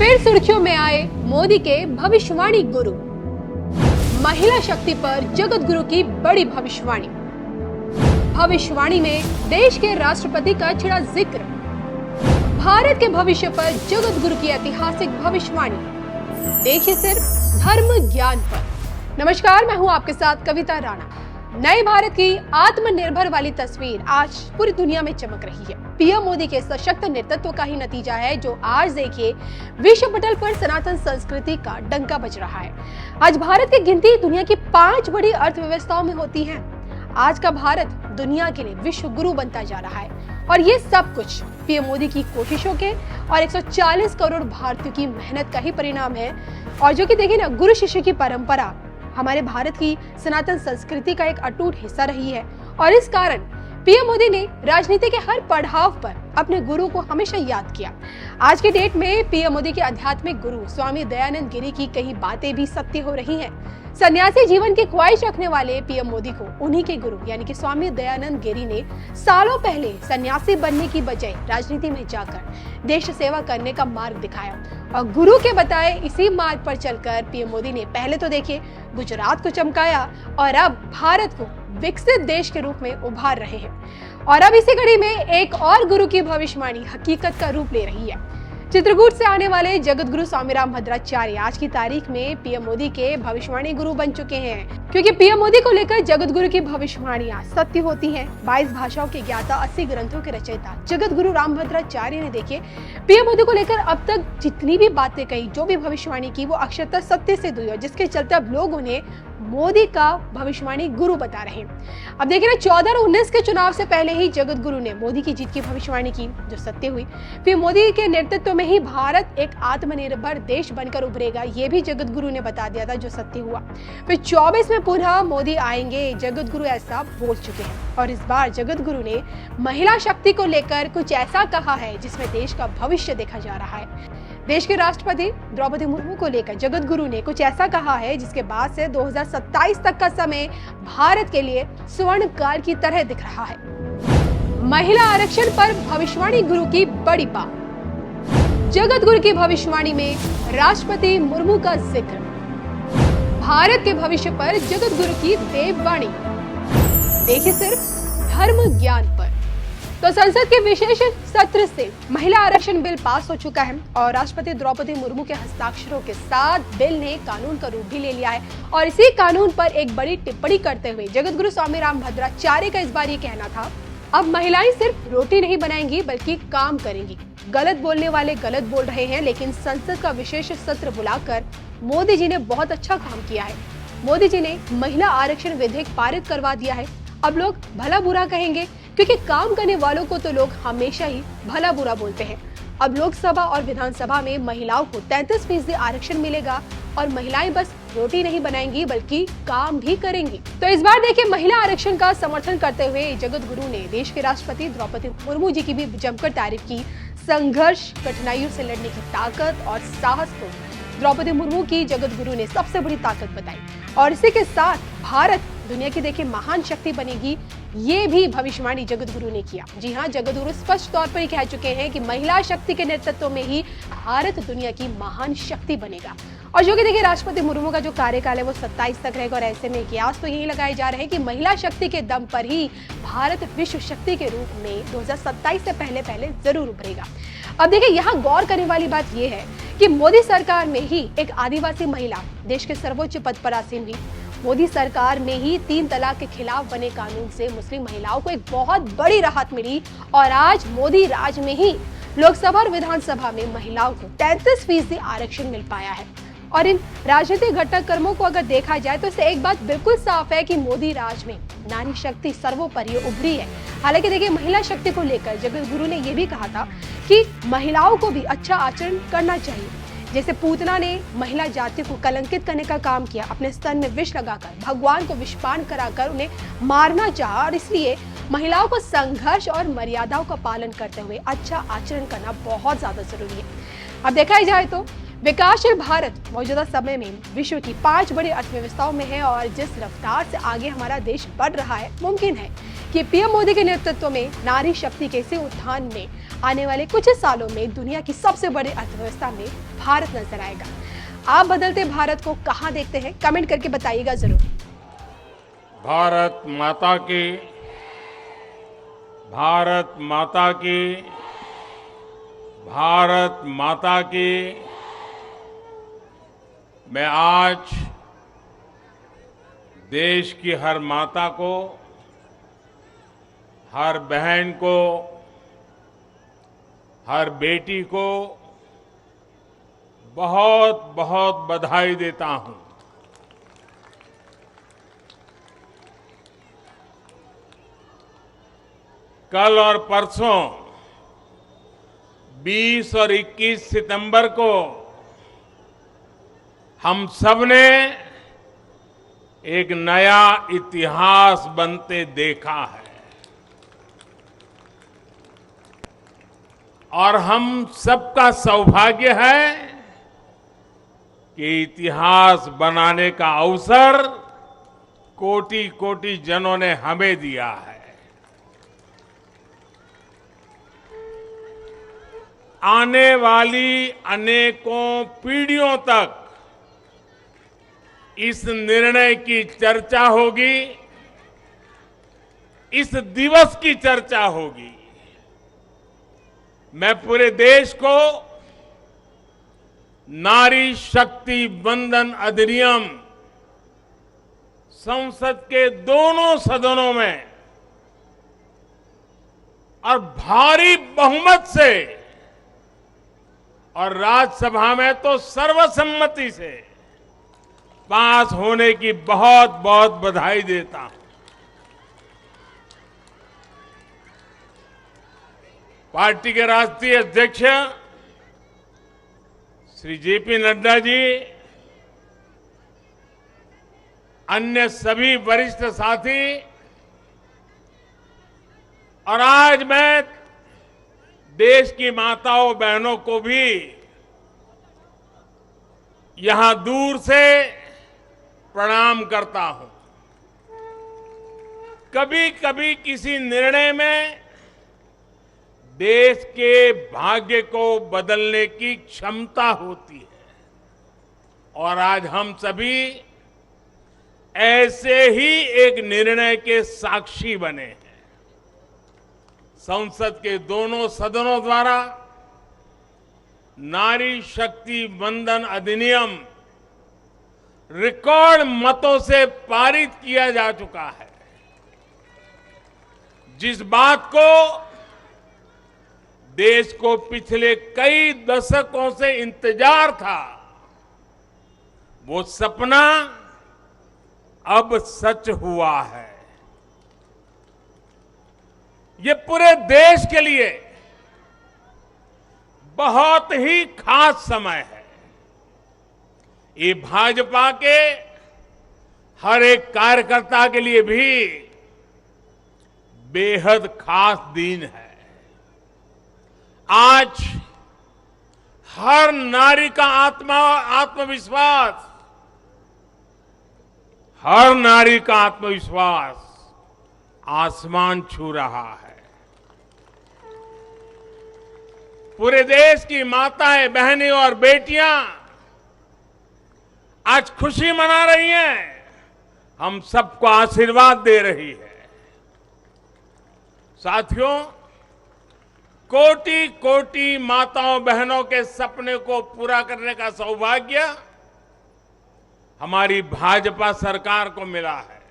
फिर सुर्खियों में आए मोदी के भविष्यवाणी गुरु। महिला शक्ति पर जगत गुरु की बड़ी भविष्यवाणी। भविष्यवाणी में देश के राष्ट्रपति का छिड़ा जिक्र। भारत के भविष्य पर जगत गुरु की ऐतिहासिक भविष्यवाणी। देखिए सिर्फ धर्म ज्ञान पर। नमस्कार, मैं हूं आपके साथ कविता राणा। नए भारत की आत्मनिर्भर वाली तस्वीर आज पूरी दुनिया में चमक रही है। पीएम मोदी के सशक्त नेतृत्व का ही नतीजा है जो आज देखिए विश्व पटल पर सनातन संस्कृति का डंका बज रहा है। आज भारत की गिनती दुनिया की 5 बड़ी अर्थव्यवस्थाओं में होती है। आज का भारत दुनिया के लिए विश्व गुरु बनता जा रहा है और ये सब कुछ पीएम मोदी की कोशिशों के और 140 करोड़ भारतीयों की मेहनत का ही परिणाम है। और जो कि देखिए ना, गुरु शिष्य की परंपरा हमारे भारत की सनातन संस्कृति का एक अटूट हिस्सा रही है और इस कारण पीएम मोदी ने राजनीति के हर पड़ाव पर अपने गुरु को हमेशा याद किया। आज के डेट में पीएम मोदी के आध्यात्मिक गुरु स्वामी दयानंद गिरी की कई बातें भी सत्य हो रही हैं। सन्यासी जीवन की ख्वाहिश रखने वाले पीएम मोदी को उन्हीं के गुरु यानी कि स्वामी दयानंद गिरी ने सालों पहले सन्यासी बनने की बजाय राजनीति में जाकर देश सेवा करने का मार्ग दिखाया और गुरु के बताए इसी मार्ग पर चलकर पीएम मोदी ने पहले तो देखिए गुजरात को चमकाया और अब भारत को विकसित देश के रूप में उभार रहे हैं। और अब इसी कड़ी में एक और गुरु की भविष्यवाणी हकीकत का रूप ले रही है। चित्रकूट से आने वाले जगत गुरु स्वामीराम भद्राचार्य आज की तारीख में पीएम मोदी के भविष्यवाणी गुरु बन चुके हैं, क्योंकि पीएम मोदी को लेकर जगत गुरु की भविष्यवाणियां सत्य होती हैं। 22 भाषाओं के ज्ञाता, 80 ग्रंथों के रचयिता जगत गुरु राम भद्राचार्य ने देखिए पीएम मोदी को लेकर अब तक जितनी भी बातें कही, जो भी भविष्यवाणी की, वो अक्षरतः सत्य से हुई, जिसके चलते अब लोग उन्हें मोदी का भविष्यवाणी गुरु बता रहे हैं। अब देखिए ना, 14 और 19 के चुनाव से पहले ही जगत गुरु ने मोदी की जीत की भविष्यवाणी की, जो सत्य हुई। फिर मोदी के नेतृत्व में ही भारत एक आत्मनिर्भर देश बनकर उभरेगा, ये भी जगत गुरु ने बता दिया था, जो सत्य हुआ। फिर 24 में पुनः मोदी आएंगे, जगत गुरु ऐसा बोल चुके हैं। और इस बार जगत गुरु ने महिला शक्ति को लेकर कुछ ऐसा कहा है जिसमें देश का भविष्य देखा जा रहा है। देश के राष्ट्रपति द्रौपदी मुर्मू को लेकर जगत गुरु ने कुछ ऐसा कहा है जिसके बाद से 2027 तक का समय भारत के लिए स्वर्ण काल की तरह दिख रहा है। महिला आरक्षण पर भविष्यवाणी गुरु की बड़ी बात। जगत गुरु की भविष्यवाणी में राष्ट्रपति मुर्मू का जिक्र। भारत के भविष्य पर जगत गुरु की देववाणी। देखिए सिर्फ धर्म ज्ञान पर। तो संसद के विशेष सत्र से महिला आरक्षण बिल पास हो चुका है और राष्ट्रपति द्रौपदी मुर्मू के हस्ताक्षरों के साथ बिल ने कानून का रूप भी ले लिया है। और इसी कानून पर एक बड़ी टिप्पणी करते हुए जगत गुरु स्वामीराम भद्राचार्य का इस बार ये कहना था, अब महिलाएं सिर्फ रोटी नहीं बनाएंगी बल्कि काम करेंगी। गलत बोलने वाले गलत बोल रहे हैं, लेकिन संसद का विशेष सत्र बुलाकर मोदी जी ने बहुत अच्छा काम किया है। मोदी जी ने महिला आरक्षण विधेयक पारित करवा दिया है। अब लोग भला बुरा कहेंगे, क्योंकि काम करने वालों को तो लोग हमेशा ही भला बुरा बोलते हैं। अब लोकसभा और विधानसभा में महिलाओं को 33% आरक्षण मिलेगा और महिलाएं बस रोटी नहीं बनाएंगी बल्कि काम भी करेंगी। तो इस बार देखिए महिला आरक्षण का समर्थन करते हुए जगत गुरु ने देश के राष्ट्रपति द्रौपदी मुर्मू जी की भी जमकर तारीफ की। संघर्ष, कठिनाइयों से लड़ने की ताकत और साहस को द्रौपदी मुर्मू की जगत गुरु ने सबसे बड़ी ताकत बताई। और इसी के साथ भारत दुनिया की देखिए महान शक्ति बनेगी, ये भी भविष्यवाणी जगत गुरु ने किया। जी हाँ, जगत गुरु स्पष्ट तौर पर कह चुके हैं कि महिला शक्ति के नेतृत्व में ही भारत दुनिया की महान शक्ति बनेगा। और जो कि देखिए राष्ट्रपति मुर्मू का जो कार्यकाल है वो 27 तक रहेगा और ऐसे में कयास तो यही लगाए जा रहे हैं कि महिला शक्ति के दम पर ही भारत विश्व शक्ति के रूप में 2027 से पहले जरूर उभरेगा। अब देखिए यहाँ गौर करने वाली बात यह है कि मोदी सरकार में ही एक आदिवासी महिला देश के सर्वोच्च पद पर आसीन हुई। मोदी सरकार में ही 3 तलाक के खिलाफ बने कानून से मुस्लिम महिलाओं को एक बहुत बड़ी राहत मिली और आज मोदी राज में ही लोकसभा और विधानसभा में महिलाओं को 33% आरक्षण मिल पाया है। और इन राजनीतिक घटनाक्रमों को अगर देखा जाए तो इससे एक बात बिल्कुल साफ है कि मोदी राज में नारी शक्ति सर्वोपरि उभरी है। हालांकि देखिए महिला शक्ति को लेकर जगत गुरु ने यह भी कहा था कि महिलाओं को भी अच्छा आचरण करना चाहिए। जैसे पूतना ने महिला जाति को कलंकित करने का काम किया, अपने स्तन में विष लगाकर भगवान को विषपान कराकर उन्हें मारना चाहा, और इसलिए महिलाओं को संघर्ष और मर्यादाओं का पालन करते हुए अच्छा आचरण करना बहुत ज्यादा जरूरी है। अब देखा जाए तो विकासशील भारत मौजूदा समय में विश्व की 5 बड़ी अर्थव्यवस्थाओं में है और जिस रफ्तार से आगे हमारा देश बढ़ रहा है, मुमकिन है कि पीएम मोदी के नेतृत्व में नारी शक्ति के इसी उत्थान में आने वाले कुछ ही सालों में दुनिया की सबसे बड़ी अर्थव्यवस्था में भारत नजर आएगा। आप बदलते भारत को कहां देखते हैं, कमेंट करके बताइएगा जरूर। भारत माता की, भारत माता की, भारत माता की। मैं आज देश की हर माता को, हर बहन को, हर बेटी को बहुत बहुत बधाई देता हूं। कल और परसों 20 और 21 सितंबर को हम सबने एक नया इतिहास बनते देखा है और हम सबका सौभाग्य है कि इतिहास बनाने का अवसर कोटि कोटि जनों ने हमें दिया है। आने वाली अनेकों पीढ़ियों तक इस निर्णय की चर्चा होगी, इस दिवस की चर्चा होगी। मैं पूरे देश को नारी शक्ति वंदन अधिनियम संसद के दोनों सदनों में और भारी बहुमत से और राज्यसभा में तो सर्वसम्मति से पास होने की बहुत बहुत बधाई देता हूं। पार्टी के राष्ट्रीय अध्यक्ष श्री जेपी नड्डा जी, अन्य सभी वरिष्ठ साथी और आज मैं देश की माताओं बहनों को भी यहां दूर से प्रणाम करता हूं। कभी कभी किसी निर्णय में देश के भाग्य को बदलने की क्षमता होती है और आज हम सभी ऐसे ही एक निर्णय के साक्षी बने हैं। संसद के दोनों सदनों द्वारा नारी शक्ति वंदन अधिनियम रिकॉर्ड मतों से पारित किया जा चुका है। जिस बात को देश को पिछले कई दशकों से इंतजार था, वो सपना अब सच हुआ है। ये पूरे देश के लिए बहुत ही खास समय है। ये भाजपा के हर एक कार्यकर्ता के लिए भी बेहद खास दिन है। आज हर नारी का आत्मविश्वास, हर नारी का आत्मविश्वास आसमान छू रहा है। पूरे देश की माताएं, बहनें और बेटियां आज खुशी मना रही हैं, हम सबको आशीर्वाद दे रही है। साथियों, कोटि कोटि माताओं बहनों के सपने को पूरा करने का सौभाग्य हमारी भाजपा सरकार को मिला है।